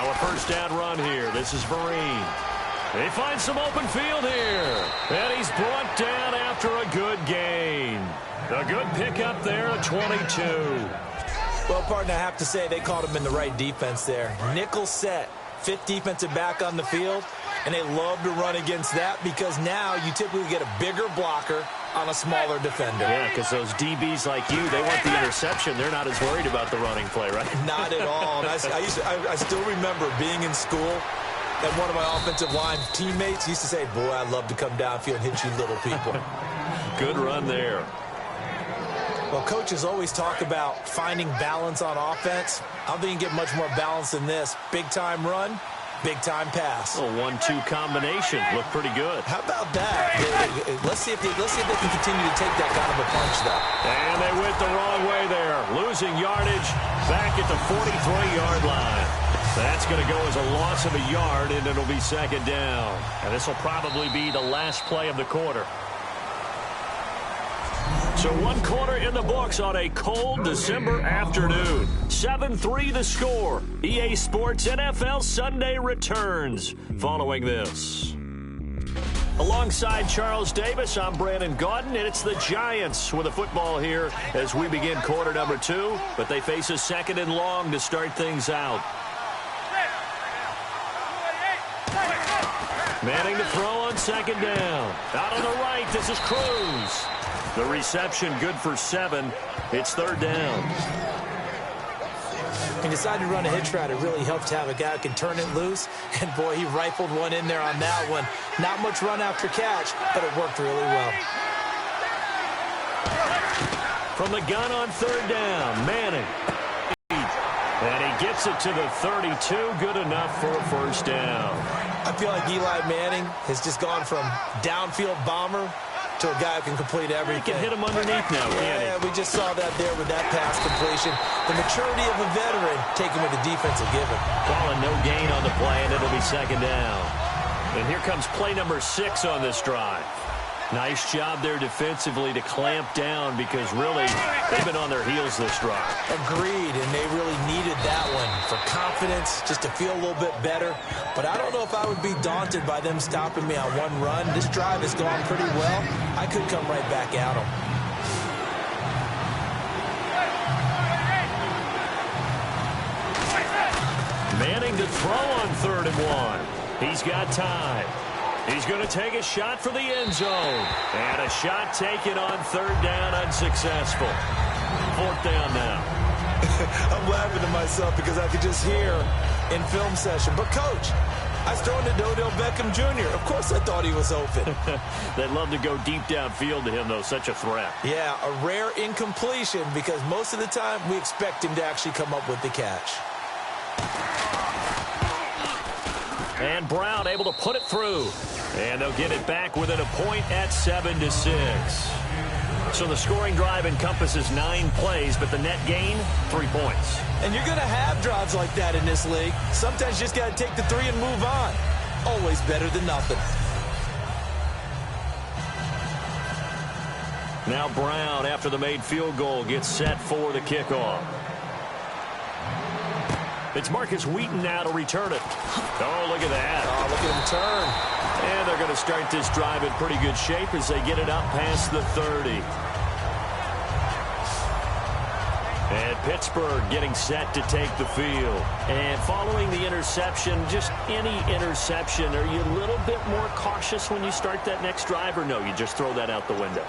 So a first down run here. This is Vereen. They find some open field here. And he's brought down after a good gain. A good pickup there at 22. Well, partner, I have to say they called him in the right defense there. Nickel set, fifth defensive back on the field, and they love to run against that because now you typically get a bigger blocker on a smaller defender. Yeah, because those DBs like you, they want the interception. They're not as worried about the running play, right? Not at all. And I still remember being in school, and one of my offensive line teammates used to say, boy, I'd love to come downfield and hit you little people. Good run there. Well, coaches always talk about finding balance on offense. I don't think you can get much more balance than this. Big-time run, big-time pass. A 1-2 combination. Looked pretty good. How about that? Let's see if they can continue to take that kind of a punch, though. And they went the wrong way there. Losing yardage back at the 43-yard line. That's going to go as a loss of a yard, and it'll be second down. And this will probably be the last play of the quarter. So 1 quarter in the books on a cold December afternoon. 7-3 the score. EA Sports NFL Sunday returns following this. Alongside Charles Davis, I'm Brandon Gaudin, and it's the Giants with the football here as we begin quarter number 2. But they face a second and long to start things out. Manning to throw on second down. Out on the right, this is Cruz. The reception good for 7. It's third down. He decided to run a hitch route. It really helped to have a guy who can turn it loose. And, boy, he rifled one in there on that one. Not much run after catch, but it worked really well. From the gun on third down, Manning. And he gets it to the 32. Good enough for a first down. I feel like Eli Manning has just gone from downfield bomber to a guy who can complete everything. He can hit him underneath now, can't he? Yeah, we just saw that there with that pass completion. The maturity of a veteran taking with the defensive given. Calling no gain on the play, and it'll be second down. And here comes play number 6 on this drive. Nice job there defensively to clamp down because really they've been on their heels this drive. Agreed, and they really needed that one for confidence, just to feel a little bit better. But I don't know if I would be daunted by them stopping me on one run. This drive has gone pretty well. I could come right back at them. Manning to throw on third and 1. He's got time. He's going to take a shot for the end zone. And a shot taken on third down, unsuccessful. Fourth down now. I'm laughing to myself because I could just hear in film session. But, Coach, I was throwing to Odell Beckham Jr. Of course I thought he was open. They'd love to go deep downfield to him, though. Such a threat. Yeah, a rare incompletion because most of the time we expect him to actually come up with the catch. And Brown able to put it through. And they'll get it back within a point at 7-6. So the scoring drive encompasses 9 plays, but the net gain, 3 points. And you're going to have drives like that in this league. Sometimes you just got to take the 3 and move on. Always better than nothing. Now Brown, after the made field goal, gets set for the kickoff. It's Marcus Wheaton now to return it. Oh, look at that. Oh, look at him turn. And they're going to start this drive in pretty good shape as they get it up past the 30. And Pittsburgh getting set to take the field. And following the interception, just any interception, are you a little bit more cautious when you start that next drive, or no, you just throw that out the window?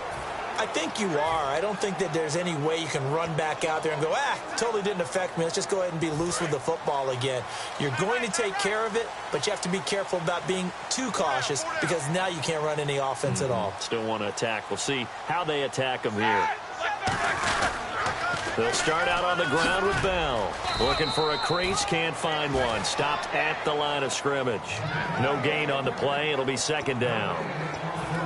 I think you are. I don't think that there's any way you can run back out there and go, totally didn't affect me. Let's just go ahead and be loose with the football again. You're going to take care of it, but you have to be careful about being too cautious because now you can't run any offense at all. Still want to attack. We'll see how they attack them here. They'll start out on the ground with Bell. Looking for a crease, can't find one. Stopped at the line of scrimmage. No gain on the play. It'll be second down.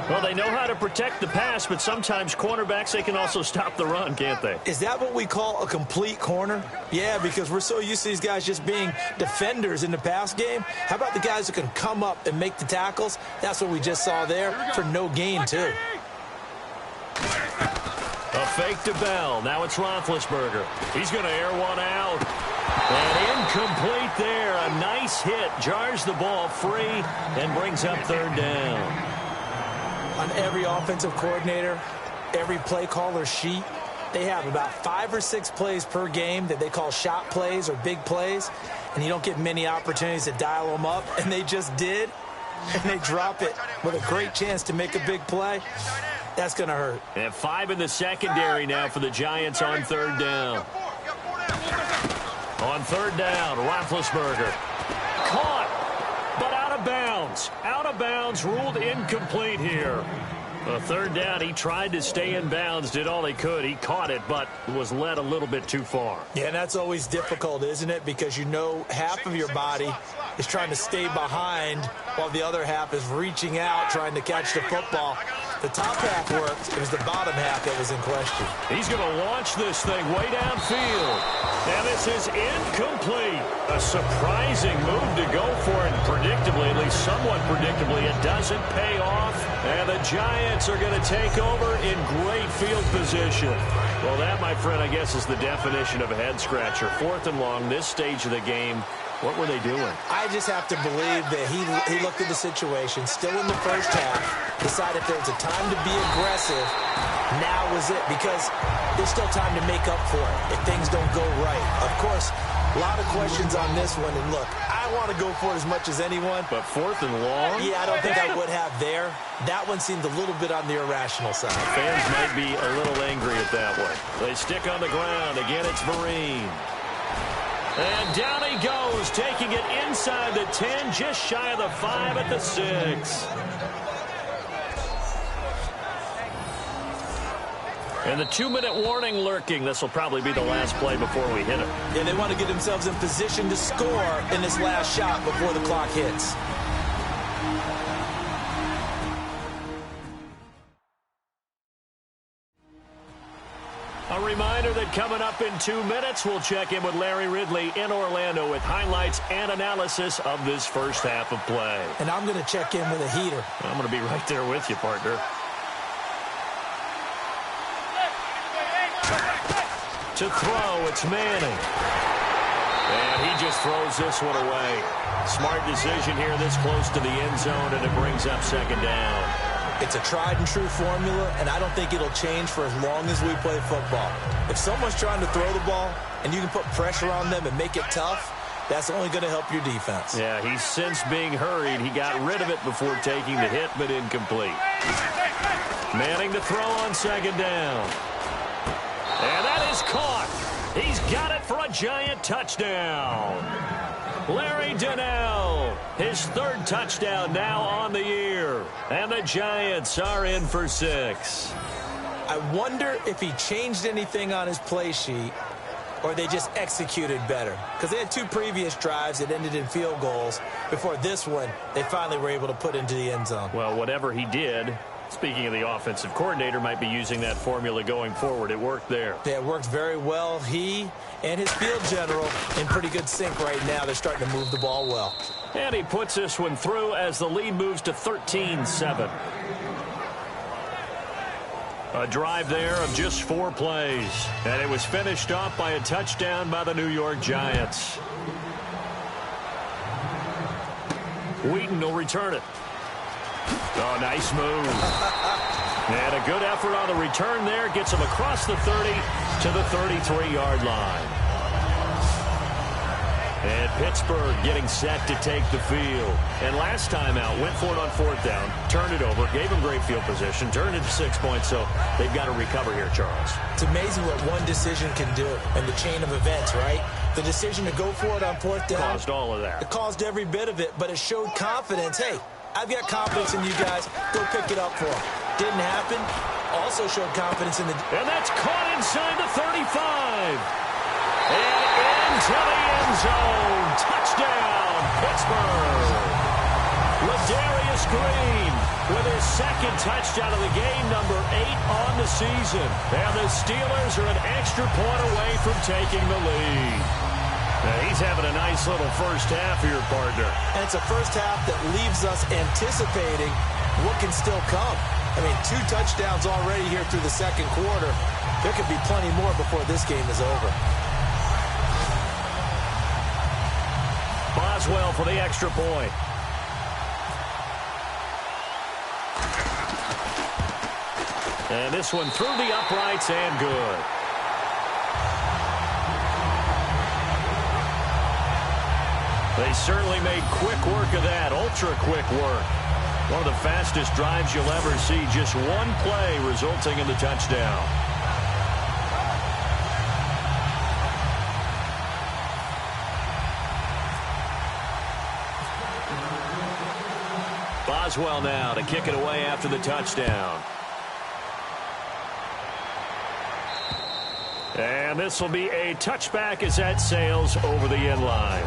Well, they know how to protect the pass, but sometimes cornerbacks, they can also stop the run, can't they? Is that what we call a complete corner? Yeah, because we're so used to these guys just being defenders in the pass game. How about the guys who can come up and make the tackles? That's what we just saw there for no gain, too. A fake to Bell. Now it's Roethlisberger. He's going to air one out. And incomplete there. A nice hit. Jars the ball free and brings up third down. On every offensive coordinator, every play caller sheet, they have about 5 or 6 plays per game that they call shot plays or big plays, and you don't get many opportunities to dial them up, and they just did, and they drop it with a great chance to make a big play. That's going to hurt. And 5 in the secondary now for the Giants on third down. On third down, Roethlisberger. Caught, but out of bounds. Out of bounds, ruled incomplete here. A third down, he tried to stay in bounds, did all he could. He caught it, but was led a little bit too far. Yeah, and that's always difficult, isn't it? Because you know half of your body is trying to stay behind while the other half is reaching out, trying to catch the football. The top half worked. It was the bottom half that was in question. He's going to launch this thing way downfield. And this is incomplete. A surprising move to go for it. Predictably, at least somewhat predictably, it doesn't pay off. And the Giants are going to take over in great field position. Well, that, my friend, I guess is the definition of a head-scratcher. 4th and long, this stage of the game. What were they doing? I just have to believe that he looked at the situation, still in the first half, decided if there was a time to be aggressive, now was it, because there's still time to make up for it if things don't go right. Of course, a lot of questions on this one, and look, I want to go for it as much as anyone. But 4th and long? Yeah, I don't think I would have there. That one seemed a little bit on the irrational side. Fans might be a little angry at that one. They stick on the ground. Again, it's Vereen. And down he goes, taking it inside the 10, just shy of the 5 at the 6. And the 2-minute warning lurking. This will probably be the last play before we hit it. Yeah, they want to get themselves in position to score in this last shot before the clock hits. A reminder that coming up in 2 minutes, we'll check in with Larry Ridley in Orlando with highlights and analysis of this first half of play. And I'm going to check in with a heater. I'm going to be right there with you, partner. To throw, it's Manning. And he just throws this one away. Smart decision here this close to the end zone, and it brings up second down. It's a tried-and-true formula, and I don't think it'll change for as long as we play football. If someone's trying to throw the ball and you can put pressure on them and make it tough, that's only going to help your defense. Yeah, he's since being hurried. He got rid of it before taking the hit, but incomplete. Manning to throw on second down. And that is caught. He's got it for a Giant touchdown. Larry Donnell, his 3rd touchdown now on the year. And the Giants are in for 6. I wonder if he changed anything on his play sheet or they just executed better. Because they had 2 previous drives that ended in field goals. Before this one, they finally were able to put into the end zone. Well, whatever he did, speaking of the offensive coordinator, might be using that formula going forward. It worked there. Yeah, it worked very well. He and his field general in pretty good sync right now. They're starting to move the ball well. And he puts this one through as the lead moves to 13-7. A drive there of just 4 plays. And it was finished off by a touchdown by the New York Giants. Wheaton will return it. Oh, nice move. And a good effort on the return there. Gets him across the 30 to the 33-yard line. And Pittsburgh getting set to take the field. And last time out, went for it on 4th down, turned it over, gave him great field position, turned it to 6 points, so they've got to recover here, Charles. It's amazing what one decision can do in the chain of events, right? The decision to go for it on 4th down. Caused all of that. It caused every bit of it, but it showed confidence. Hey, I've got confidence in you guys. Go pick it up for them. Didn't happen. Also showed confidence in the... And that's caught inside the 35. And into the end zone. Touchdown, Pittsburgh. Ladarius Green with his 2nd touchdown of the game, number 8 on the season. And the Steelers are an extra point away from taking the lead. Now, he's having a nice little first half here, partner. And it's a first half that leaves us anticipating what can still come. I mean, 2 touchdowns already here through the 2nd quarter. There could be plenty more before this game is over. Boswell for the extra point. And this one through the uprights and good. They certainly made quick work of that, ultra-quick work. One of the fastest drives you'll ever see, just one play resulting in the touchdown. Boswell now to kick it away after the touchdown. And this will be a touchback as that sails over the end line.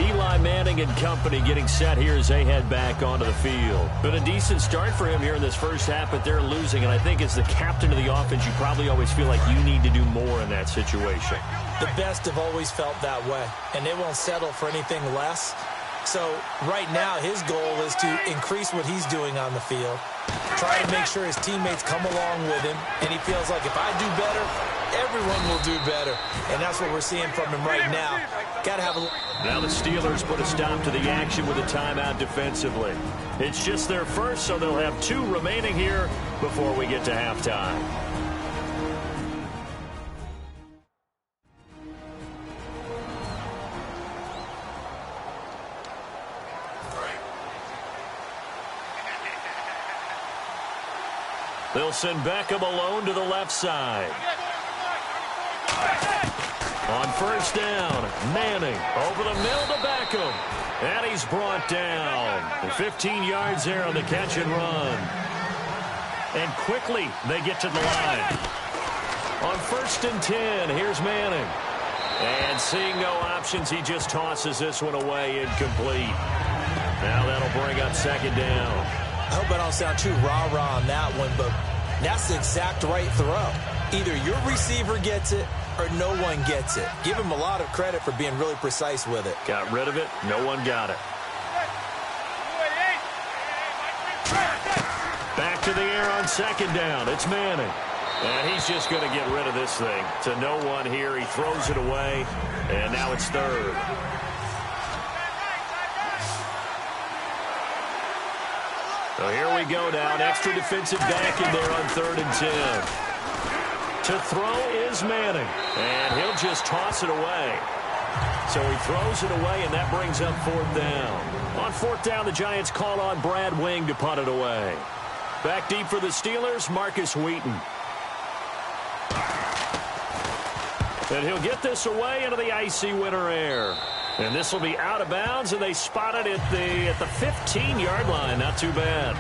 Eli Manning and company getting set here as they head back onto the field. Been a decent start for him here in this first half, but they're losing. And I think as the captain of the offense, you probably always feel like you need to do more in that situation. The best have always felt that way, and they won't settle for anything less. So right now his goal is to increase what he's doing on the field, try to make sure his teammates come along with him, and he feels like if I do better, everyone will do better. And that's what we're seeing from him right now. Got to have a... Now the Steelers put a stop to the action with a timeout defensively. It's just their first, so they'll have 2 remaining here before we get to halftime. They'll send Beckham alone to the left side. On first down, Manning over the middle to Beckham. And he's brought down. 15 yards there on the catch and run. And quickly they get to the line. On first and 10, here's Manning. And seeing no options, he just tosses this one away incomplete. Now that'll bring up second down. I hope I don't sound too rah-rah on that one, but that's the exact right throw. Either your receiver gets it or no one gets it. Give him a lot of credit for being really precise with it. Got rid of it. No one got it. Back to the air on second down. It's Manning. And he's just going to get rid of this thing. To no one here. He throws it away. And now it's third. So here we go now. An extra defensive back in there on 3rd and 10. To throw is Manning. And he'll just toss it away. So he throws it away, and that brings up 4th down. On 4th down, the Giants call on Brad Wing to punt it away. Back deep for the Steelers, Marcus Wheaton. And he'll get this away into the icy winter air. And this will be out of bounds, and they spot it at the 15-yard line. Not too bad.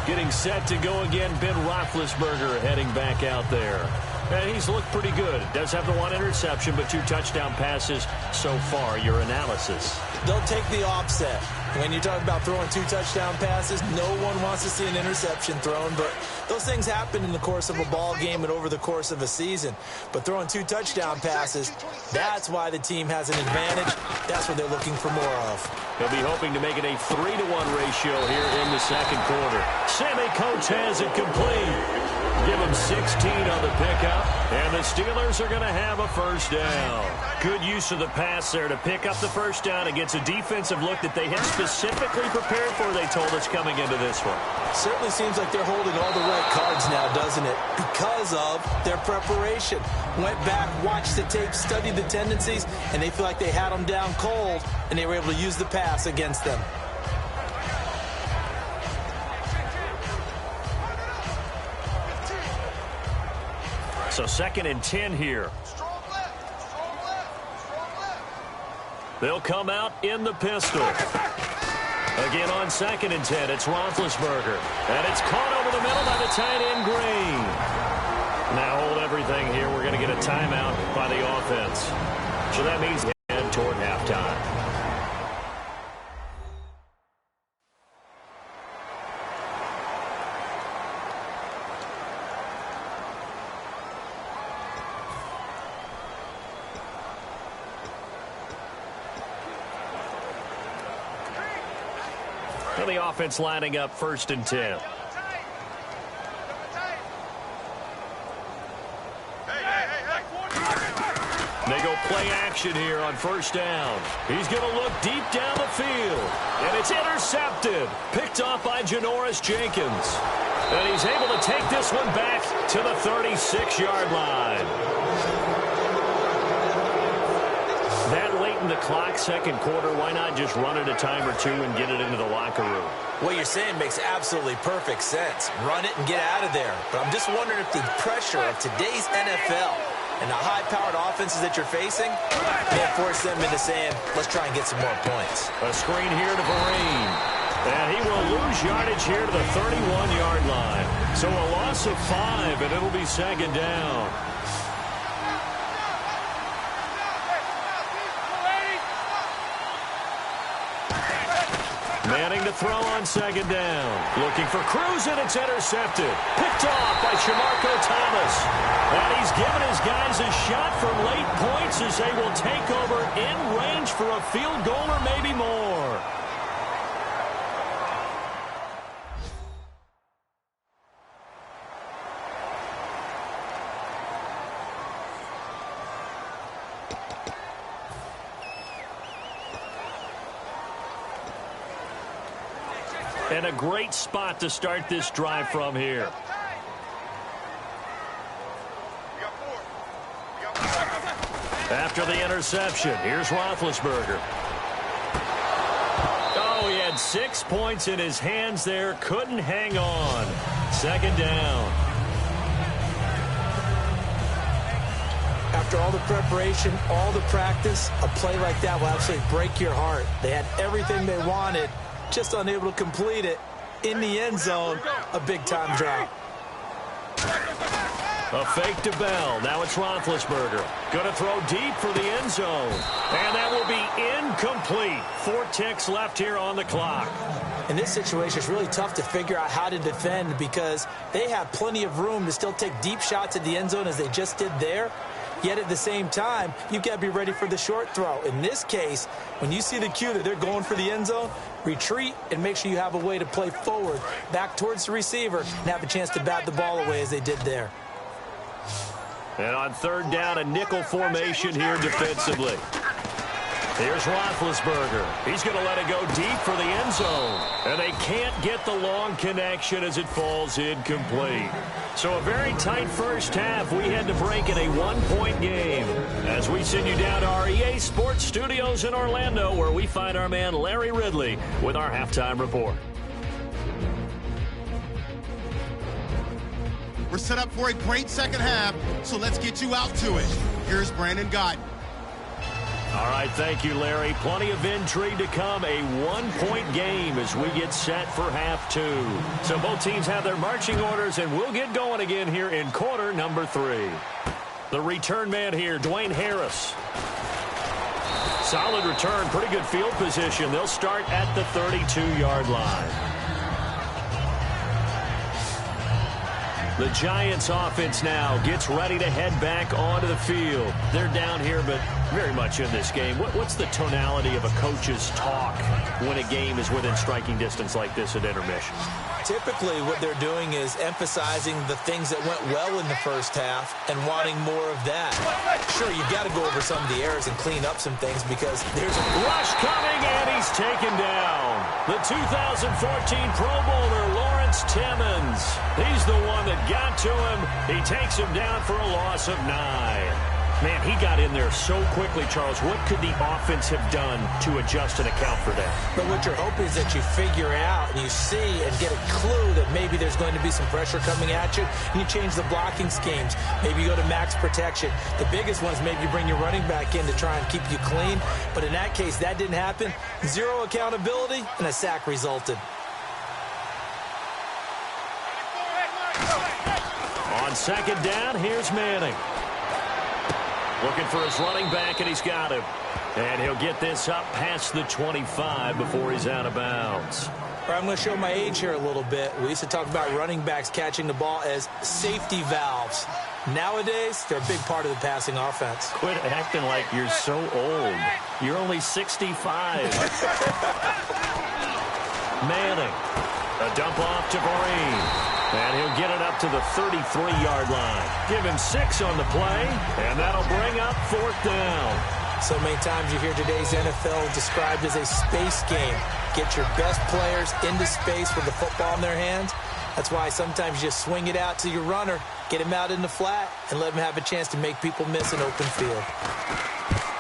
Getting set to go again, Ben Roethlisberger heading back out there. And he's looked pretty good. Does have the 1 interception, but 2 touchdown passes so far. Your analysis? They'll take the offset. When you talk about throwing 2 touchdown passes, no one wants to see an interception thrown, but those things happen in the course of a ball game and over the course of a season. But throwing 2 touchdown passes, that's why the team has an advantage. That's what they're looking for more of. They'll be hoping to make it a 3-to-1 ratio here in the second quarter. Sammy Coates has it complete. Give him 16 on the pickup, and the Steelers are going to have a first down. Good use of the pass there to pick up the first down against a defensive look that they had specifically prepared for, they told us, coming into this one. Certainly seems like they're holding all the right cards now, doesn't it? Because of their preparation. Went back, watched the tape, studied the tendencies, and they feel like they had them down cold, and they were able to use the pass against them. So 2nd and 10 here. They'll come out in the pistol. Again on 2nd and 10, it's Roethlisberger. And it's caught over the middle by the tight end Green. Now hold everything here. We're going to get a timeout by the offense. So that means head toward halftime. The offense lining up 1st and 10. They go play action here on first down. He's going to look deep down the field. And it's intercepted. Picked off by Janoris Jenkins. And he's able to take this one back to the 36-yard line. That late in the clock, second quarter, why not just run it a time or two and get it into the locker room? What you're saying makes absolutely perfect sense. Run it and get out of there. But I'm just wondering if the pressure of today's NFL and the high-powered offenses that you're facing may force them into saying, let's try and get some more points. A screen here to Vereen. And he will lose yardage here to the 31-yard line. So a loss of 5, and it'll be second down. Manning to throw on second down. Looking for Cruz, and it's intercepted. Picked off by Shamarko Thomas. And he's given his guys a shot for late points as they will take over in range for a field goal or maybe more. And a great spot to start this drive from here. After the interception, here's Roethlisberger. Oh, he had 6 points in his hands there. Couldn't hang on. Second down. After all the preparation, all the practice, a play like that will absolutely break your heart. They had everything they wanted, just unable to complete it. In the end zone, a big-time drop. A fake to Bell. Now it's Roethlisberger. Going to throw deep for the end zone. And that will be incomplete. 4 ticks left here on the clock. In this situation, it's really tough to figure out how to defend because they have plenty of room to still take deep shots at the end zone as they just did there. Yet at the same time, you've got to be ready for the short throw. In this case, when you see the cue that they're going for the end zone, retreat and make sure you have a way to play forward, back towards the receiver, and have a chance to bat the ball away as they did there. And on third down, a nickel formation here defensively. Here's Roethlisberger. He's going to let it go deep for the end zone. And they can't get the long connection as it falls incomplete. So a very tight first half. We had to break in a 1-point game. As we send you down to our EA Sports Studios in Orlando, where we find our man Larry Ridley with our halftime report. We're set up for a great second half, so let's get you out to it. Here's Brandon Gott. All right, thank you, Larry. Plenty of intrigue to come. A 1-point game as we get set for half 2. So both teams have their marching orders, and we'll get going again here in quarter number 3. The return man here, Dwayne Harris. Solid return, pretty good field position. They'll start at the 32-yard line. The Giants offense now gets ready to head back onto the field. They're down here, but very much in this game. What's the tonality of a coach's talk when a game is within striking distance like this at intermission? Typically, what they're doing is emphasizing the things that went well in the first half and wanting more of that. Sure, you've got to go over some of the errors and clean up some things because there's a rush coming, and he's taken down. The 2014 Pro Bowler, Lawrence Timmons. He's the one that got to him. He takes him down for a loss of 9. Man, he got in there so quickly, Charles. What could the offense have done to adjust and account for that? But what you're hoping is that you figure out and you see and get a clue that maybe there's going to be some pressure coming at you, and you change the blocking schemes. Maybe you go to max protection. The biggest one is maybe you bring your running back in to try and keep you clean. But in that case, that didn't happen. 0 accountability, and a sack resulted. On second down, here's Manning. Looking for his running back, and he's got him. And he'll get this up past the 25 before he's out of bounds. I'm going to show my age here a little bit. We used to talk about running backs catching the ball as safety valves. Nowadays, they're a big part of the passing offense. Quit acting like you're so old. You're only 65. Manning. A dump off to Vereen. And he'll get it up to the 33-yard line. Give him 6 on the play, and that'll bring up 4th down. So many times you hear today's NFL described as a space game. Get your best players into space with the football in their hands. That's why sometimes you just swing it out to your runner, get him out in the flat, and let him have a chance to make people miss an open field.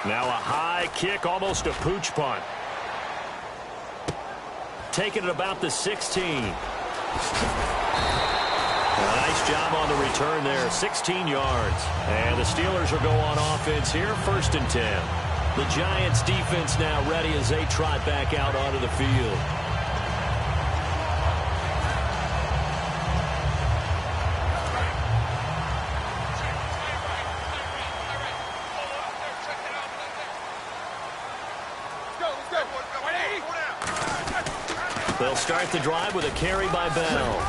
Now a high kick, almost a pooch punt. Taking it about the 16. Nice job on the return there, 16 yards. And the Steelers will go on offense here, 1st and 10. The Giants defense now ready as they trot back out onto the field. They'll start the drive with a carry by Bell.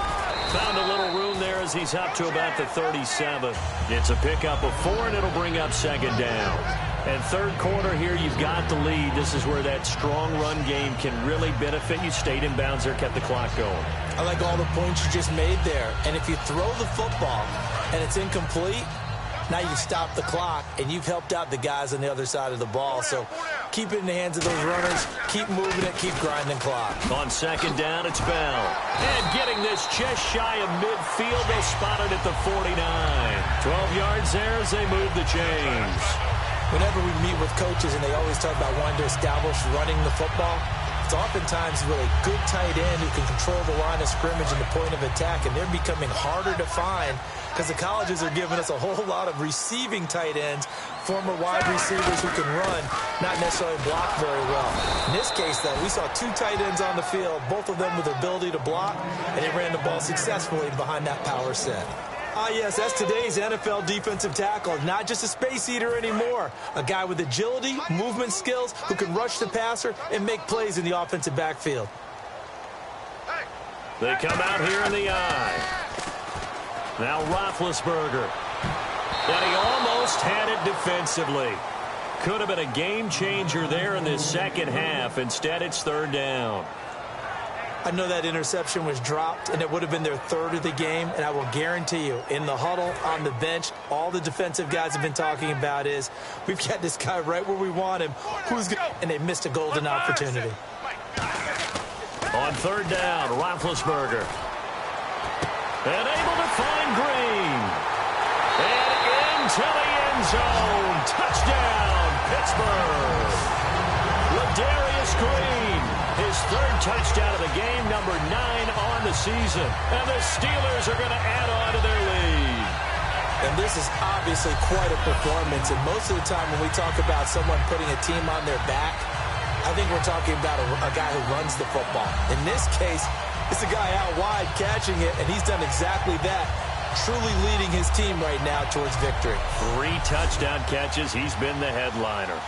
Found a little room there as he's up to about the 37. It's a pickup of 4, and it'll bring up 2nd down. And 3rd quarter here, you've got the lead. This is where that strong run game can really benefit you. Stayed in bounds there, kept the clock going. I like all the points you just made there. And if you throw the football and it's incomplete, now you've stopped the clock, and you've helped out the guys on the other side of the ball. So keep it in the hands of those runners. Keep moving it. Keep grinding clock. On 2nd down, it's Bell. And getting this just shy of midfield, they'll spot it at the 49. 12 yards there as they move the chains. Whenever we meet with coaches and they always talk about wanting to establish running the football, it's oftentimes with a good tight end who can control the line of scrimmage and the point of attack, and they're becoming harder to find because the colleges are giving us a whole lot of receiving tight ends, former wide receivers who can run, not necessarily block very well. In this case, though, we saw 2 tight ends on the field, both of them with the ability to block, and they ran the ball successfully behind that power set. Ah, yes, that's today's NFL defensive tackle. Not just a space eater anymore. A guy with agility, movement skills, who can rush the passer and make plays in the offensive backfield. They come out here in the eye. Now Roethlisberger. And he almost had it defensively. Could have been a game changer there in this 2nd half. Instead, it's 3rd down. I know that interception was dropped, and it would have been their 3rd of the game, and I will guarantee you, in the huddle, on the bench, all the defensive guys have been talking about is, we've got this guy right where we want him. And they missed a golden opportunity. On 3rd down, Roethlisberger. And able to find Green. And into the end zone. Touchdown, Pittsburgh. Ladarius Green. His 3rd touchdown of the game, number 9 on the season. And the Steelers are going to add on to their lead. And this is obviously quite a performance. And most of the time when we talk about someone putting a team on their back, I think we're talking about a guy who runs the football. In this case, it's a guy out wide catching it, and he's done exactly that, truly leading his team right now towards victory. 3 touchdown catches. He's been the headliner.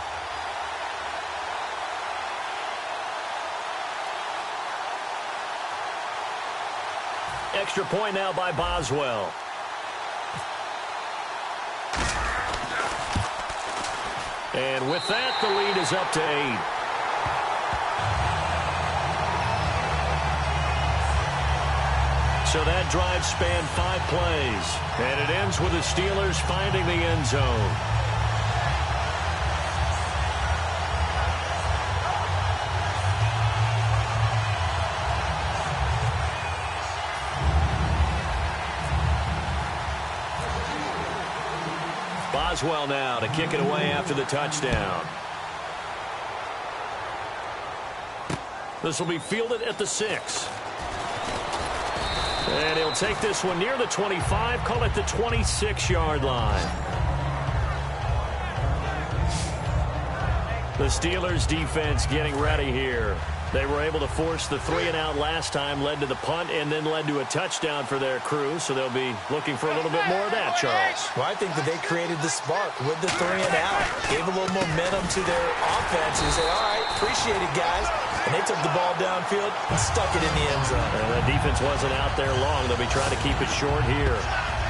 Extra point now by Boswell. And with that, the lead is up to 8. So that drive spanned 5 plays. And it ends with the Steelers finding the end zone. Boswell now to kick it away after the touchdown. This will be fielded at the 6. And he'll take this one near the 25, call it the 26-yard line. The Steelers defense getting ready here. They were able to force the 3-and-out last time, led to the punt, and then led to a touchdown for their crew. So they'll be looking for a little bit more of that, Charles. Well, I think that they created the spark with the 3-and-out. Gave a little momentum to their offense and said, all right, appreciate it, guys. And they took the ball downfield and stuck it in the end zone. And the defense wasn't out there long. They'll be trying to keep it short here.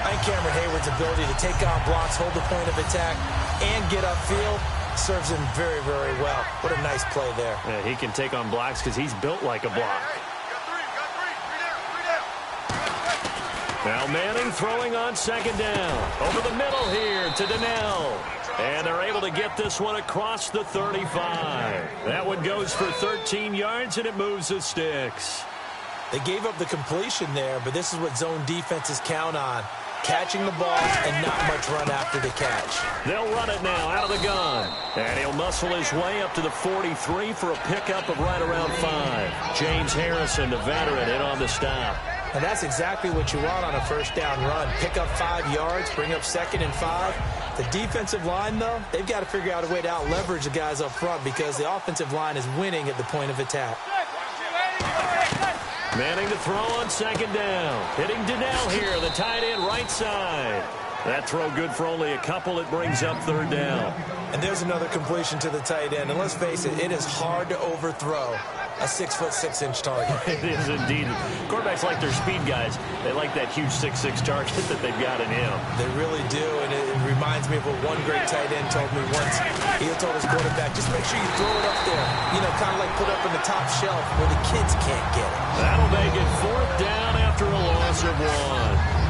I think Cameron Hayward's ability to take on blocks, hold the point of attack, and get upfield serves him very, very well. What a nice play there. Yeah, he can take on blocks because he's built like a block. Now Manning throwing on second down. Over the middle here to Donnell. And they're able to get this one across the 35. That one goes for 13 yards, and it moves the sticks. They gave up the completion there, but this is what zone defenses count on. Catching the ball and not much run after the catch. They'll run it now out of the gun. And he'll muscle his way up to the 43 for a pickup of right around 5. James Harrison, the veteran, in on the stop. And that's exactly what you want on a first down run. Pick up 5 yards, bring up 2nd and 5. The defensive line, though, they've got to figure out a way to out-leverage the guys up front because the offensive line is winning at the point of attack. Manning to throw on second down. Hitting Donnell here, the tight end right side. That throw good for only a couple. It brings up third down. And there's another completion to the tight end. And let's face it, it is hard to overthrow a 6'6" target. It is indeed. Quarterbacks like their speed guys. They like that huge 6'6" target that they've got in him. They really do, and it reminds me of what one great tight end told me once. He told his quarterback, just make sure you throw it up there. You know, kind of like put up in the top shelf where the kids can't get it. That'll make it 4th down after a loss of 1.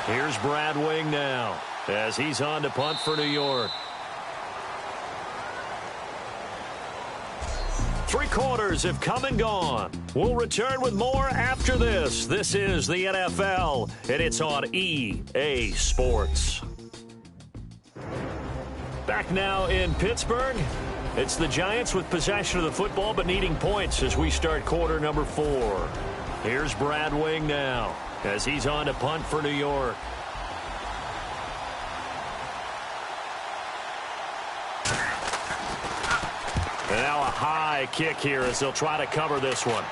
Here's Brad Wing now as he's on to punt for New York. 3 quarters have come and gone. We'll return with more after this. This is the NFL, and it's on EA Sports. Back now in Pittsburgh. It's the Giants with possession of the football but needing points as we start quarter number 4. Here's Brad Wing now as he's on to punt for New York. And now a high kick here as they'll try to cover this one.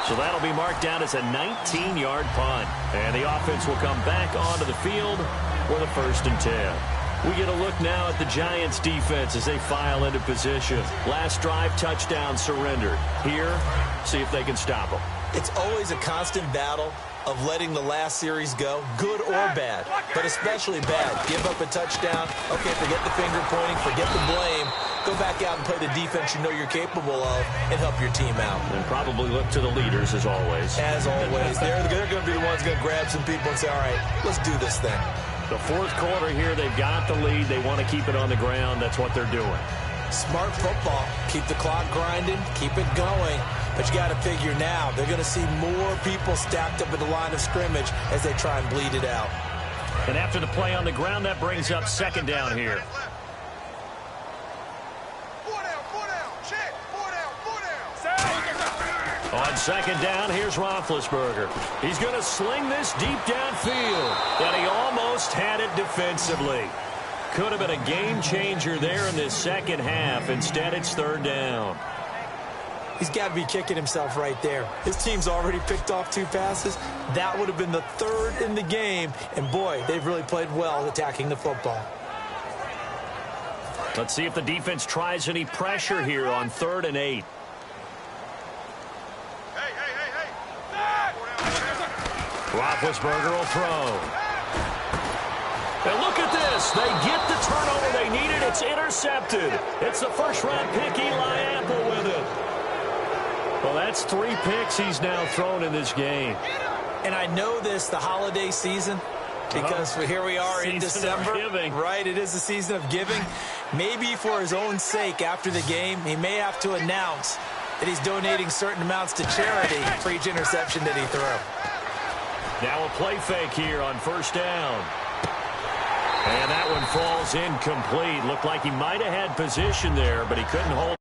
So that'll be marked down as a 19-yard punt. And the offense will come back onto the field with a 1st and 10. We get a look now at the Giants' defense as they file into position. Last drive, touchdown surrendered. Here, see if they can stop them. It's always a constant battle of letting the last series go, good or bad, but especially bad. Give up a touchdown. Okay, forget the finger pointing, forget the blame. Go back out and play the defense you know you're capable of and help your team out. And probably look to the leaders as always. As always. They're going to be the ones going to grab some people and say, all right, let's do this thing. The 4th quarter here, they've got the lead. They want to keep it on the ground. That's what they're doing. Smart football. Keep the clock grinding. Keep it going. But you got to figure now, they're going to see more people stacked up at the line of scrimmage as they try and bleed it out. And after the play on the ground, that brings up 2nd down here. On 2nd down, here's Roethlisberger. He's going to sling this deep downfield, and he almost had it defensively. Could have been a game changer there in this second half. Instead, it's 3rd down. He's got to be kicking himself right there. His team's already picked off 2 passes. That would have been the 3rd in the game. And, boy, they've really played well attacking the football. Let's see if the defense tries any pressure here on 3rd and 8. Roethlisberger will throw. And look at this. They get the turnover they needed. It's intercepted. It's the first-round pick, Eli Apple, with it. Well, that's 3 picks he's now thrown in this game. And I know this, the holiday season, because here we are in December. Right, it is the season of giving. Maybe for his own sake after the game, he may have to announce that he's donating certain amounts to charity for each interception that he threw. Now a play fake here on 1st down. And that one falls incomplete. Looked like he might have had position there, but he couldn't hold.